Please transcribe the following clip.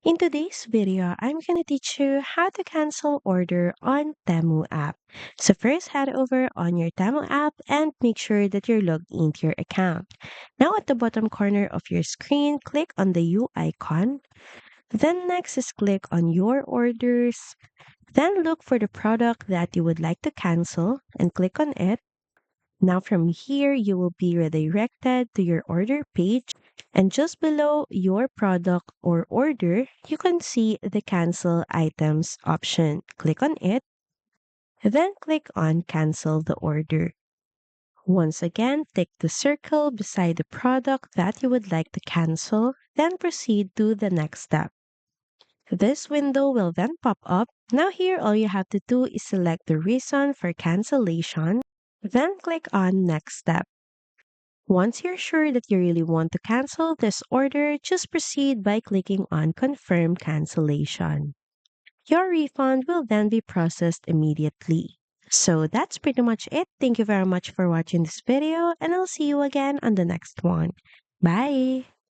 In today's video, I'm going to teach you how to cancel order on Temu app. So first head over on your Temu app and make sure that you're logged into your account. Now at the bottom corner of your screen, click on the U icon. Then next is click on your orders. Then look for the product that you would like to cancel and click on it. Now from here, you will be redirected to your order page, and just below your product or order, you can see the cancel items option. Click on it, then click on cancel the order. Once again, tick the circle beside the product that you would like to cancel, then proceed to the next step. This window will then pop up. Now here, all you have to do is select the reason for cancellation, then click on next step. Once you're sure that you really want to cancel this order, just proceed by clicking on Confirm Cancellation. Your refund will then be processed immediately. So that's pretty much it. Thank you very much for watching this video, and I'll see you again on the next one. Bye!